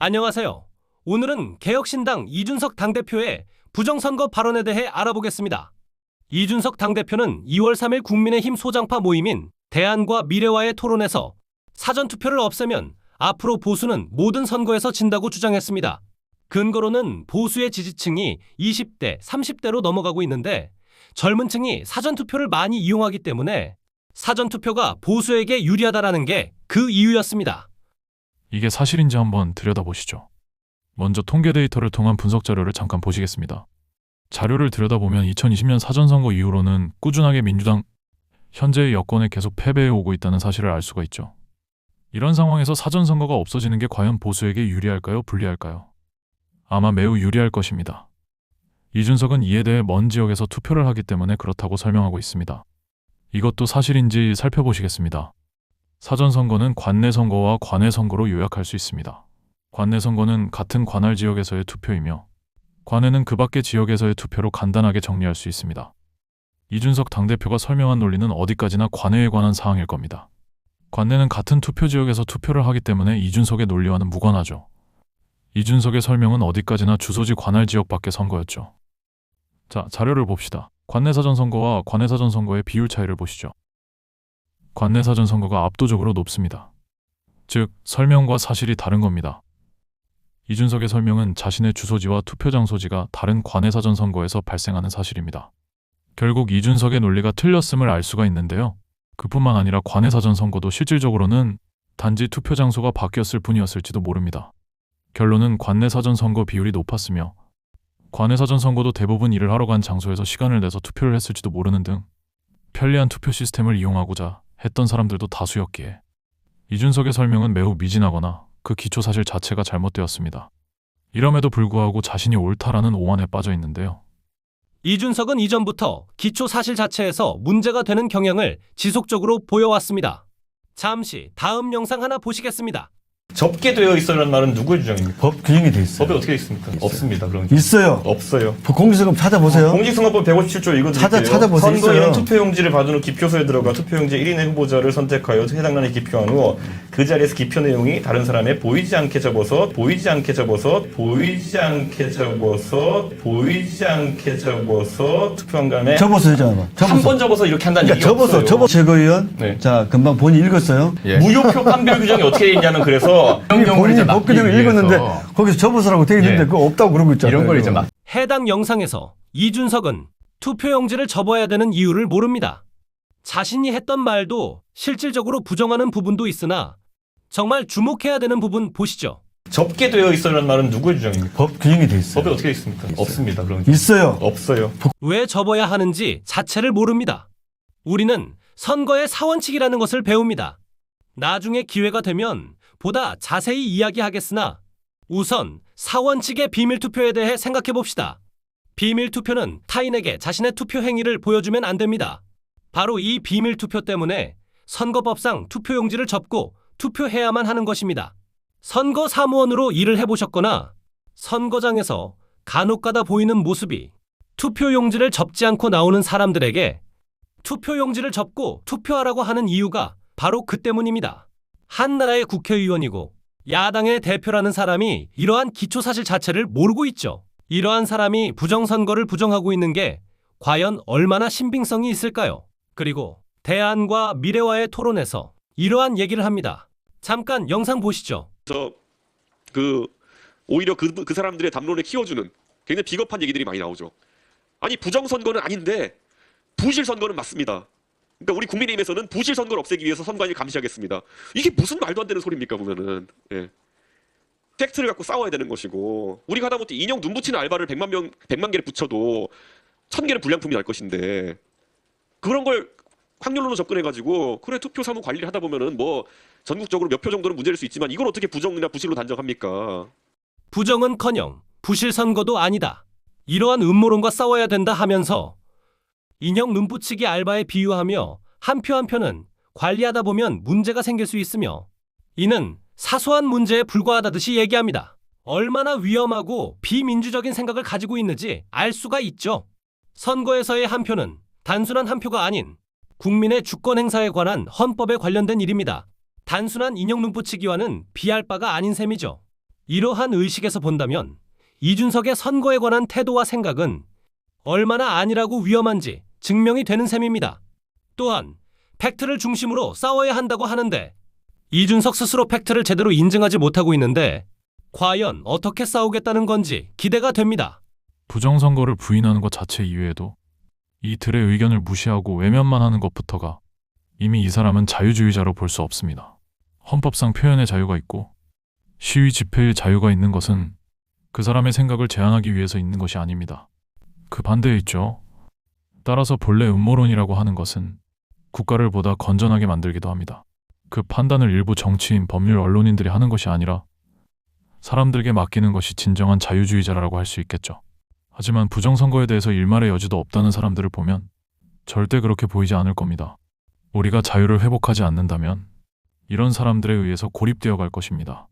안녕하세요. 오늘은 개혁신당 이준석 당대표의 부정선거 발언에 대해 알아보겠습니다. 이준석 당대표는 2월 3일 국민의힘 소장파 모임인 대안과 미래와의 토론에서 사전투표를 없애면 앞으로 보수는 모든 선거에서 진다고 주장했습니다. 근거로는 보수의 지지층이 20대, 30대로 넘어가고 있는데 젊은 층이 사전투표를 많이 이용하기 때문에 사전투표가 보수에게 유리하다라는 게 그 이유였습니다. 이게 사실인지 한번 들여다보시죠. 먼저 통계 데이터를 통한 분석 자료를 잠깐 보시겠습니다. 자료를 들여다보면 2020년 사전선거 이후로는 꾸준하게 민주당 현재의 여권에 계속 패배해 오고 있다는 사실을 알 수가 있죠. 이런 상황에서 사전선거가 없어지는 게 과연 보수에게 유리할까요? 불리할까요? 아마 매우 유리할 것입니다. 이준석은 이에 대해 먼 지역에서 투표를 하기 때문에 그렇다고 설명하고 있습니다. 이것도 사실인지 살펴보시겠습니다. 사전선거는 관내선거와 관외선거로 요약할 수 있습니다. 관내선거는 같은 관할 지역에서의 투표이며 관외는 그 밖의 지역에서의 투표로 간단하게 정리할 수 있습니다. 이준석 당대표가 설명한 논리는 어디까지나 관외에 관한 사항일 겁니다. 관내는 같은 투표 지역에서 투표를 하기 때문에 이준석의 논리와는 무관하죠. 이준석의 설명은 어디까지나 주소지 관할 지역 밖의 선거였죠. 자, 자료를 봅시다. 관내 사전선거와 관외 사전선거의 비율 차이를 보시죠. 관내 사전선거가 압도적으로 높습니다. 즉, 설명과 사실이 다른 겁니다. 이준석의 설명은 자신의 주소지와 투표 장소지가 다른 관내 사전선거에서 발생하는 사실입니다. 결국 이준석의 논리가 틀렸음을 알 수가 있는데요. 그뿐만 아니라 관내 사전선거도 실질적으로는 단지 투표 장소가 바뀌었을 뿐이었을지도 모릅니다. 결론은 관내 사전선거 비율이 높았으며 관외 사전선거도 대부분 일을 하러 간 장소에서 시간을 내서 투표를 했을지도 모르는 등 편리한 투표 시스템을 이용하고자 했던 사람들도 다수였기에 이준석의 설명은 매우 미진하거나 그 기초사실 자체가 잘못되었습니다. 이럼에도 불구하고 자신이 옳다라는 오만에 빠져 있는데요. 이준석은 이전부터 기초사실 자체에서 문제가 되는 경향을 지속적으로 보여왔습니다. 잠시 다음 영상 하나 보시겠습니다. 접게 되어 있어라는 말은 누구의 주장입니까? 법 규정이 돼 있어요. 법에 어떻게 있습니까? 없습니다. 그런 게. 있어요. 없어요. 공직선거 찾아보세요. 공직선거법 157조 읽어드릴게요. 찾아보세요. 선거인은 있어요. 투표용지를 받은 후 기표소에 들어가 투표용지 1인의 후보자를 선택하여 해당 난에 기표한 후 그 자리에서 기표 내용이 다른 사람의 보이지 않게 접어서 투표한 다음에 접어서 되잖아. 한 번 접어서 이렇게 한다는 그러니까 얘기가 없어요. 접어 최고위원. 네. 자, 금방 본인 읽었어요. 예. 무효표 판별 규정이 어떻게 돼 있냐면 그래서 본인이 법 규정을 읽었는데 거기서 접어서라고 되어 있는데 예. 그거 없다고 그러고 있잖아요. 이런 걸 이제 막 해당 영상에서 이준석은 투표용지를 접어야 되는 이유를 모릅니다. 자신이 했던 말도 실질적으로 부정하는 부분도 있으나 정말 주목해야 되는 부분 보시죠. 접게 되어 있어라는 말은 누구의 주장입니까? 법 규정이 돼 있어요. 법에 어떻게 있습니까? 없습니다. 그런 게. 있어요. 없어요. 왜 접어야 하는지 자체를 모릅니다. 우리는 선거의 사원칙이라는 것을 배웁니다. 나중에 기회가 되면 보다 자세히 이야기하겠으나 우선 사원칙의 비밀투표에 대해 생각해 봅시다. 비밀투표는 타인에게 자신의 투표 행위를 보여주면 안 됩니다. 바로 이 비밀투표 때문에 선거법상 투표용지를 접고 투표해야만 하는 것입니다. 선거 사무원으로 일을 해보셨거나 선거장에서 간혹가다 보이는 모습이 투표용지를 접지 않고 나오는 사람들에게 투표용지를 접고 투표하라고 하는 이유가 바로 그 때문입니다. 한 나라의 국회의원이고 야당의 대표라는 사람이 이러한 기초사실 자체를 모르고 있죠. 이러한 사람이 부정선거를 부정하고 있는 게 과연 얼마나 신빙성이 있을까요? 그리고 대안과 미래와의 토론에서 이러한 얘기를 합니다. 잠깐 영상 보시죠. 오히려 그 사람들의 담론을 키워주는 굉장히 비겁한 얘기들이 많이 나오죠. 아니 부정선거는 아닌데 부실선거는 맞습니다. 그러니까 우리 국민의힘에서는 부실선거를 없애기 위해서 선관위를 감시하겠습니다. 이게 무슨 말도 안 되는 소리입니까 보면은. 예. 팩트를 갖고 싸워야 되는 것이고 우리가 하다못해 인형 눈 붙이는 알바를 100만 개를 붙여도 1000개는 불량품이 날 것인데 그런 걸 확률론으로 접근해가지고 그래 투표 사무 관리를 하다 보면은 뭐 전국적으로 몇 표 정도는 문제일 수 있지만 이걸 어떻게 부정이나 부실로 단정합니까? 부정은커녕 부실 선거도 아니다. 이러한 음모론과 싸워야 된다 하면서 인형 눈붙이기 알바에 비유하며 한 표 한 표는 관리하다 보면 문제가 생길 수 있으며 이는 사소한 문제에 불과하다듯이 얘기합니다. 얼마나 위험하고 비민주적인 생각을 가지고 있는지 알 수가 있죠. 선거에서의 한 표는 단순한 한 표가 아닌 국민의 주권 행사에 관한 헌법에 관련된 일입니다. 단순한 인형 눈붙이기와는 비할 바가 아닌 셈이죠. 이러한 의식에서 본다면 이준석의 선거에 관한 태도와 생각은 얼마나 안일하고 위험한지 증명이 되는 셈입니다. 또한 팩트를 중심으로 싸워야 한다고 하는데 이준석 스스로 팩트를 제대로 인증하지 못하고 있는데 과연 어떻게 싸우겠다는 건지 기대가 됩니다. 부정선거를 부인하는 것 자체 이외에도 이들의 의견을 무시하고 외면만 하는 것부터가 이미 이 사람은 자유주의자로 볼 수 없습니다. 헌법상 표현의 자유가 있고 시위 집회의 자유가 있는 것은 그 사람의 생각을 제한하기 위해서 있는 것이 아닙니다. 그 반대에 있죠. 따라서 본래 음모론이라고 하는 것은 국가를 보다 건전하게 만들기도 합니다. 그 판단을 일부 정치인, 법률, 언론인들이 하는 것이 아니라 사람들에게 맡기는 것이 진정한 자유주의자라고 할 수 있겠죠. 하지만 부정선거에 대해서 일말의 여지도 없다는 사람들을 보면 절대 그렇게 보이지 않을 겁니다. 우리가 자유를 회복하지 않는다면 이런 사람들에 의해서 고립되어 갈 것입니다.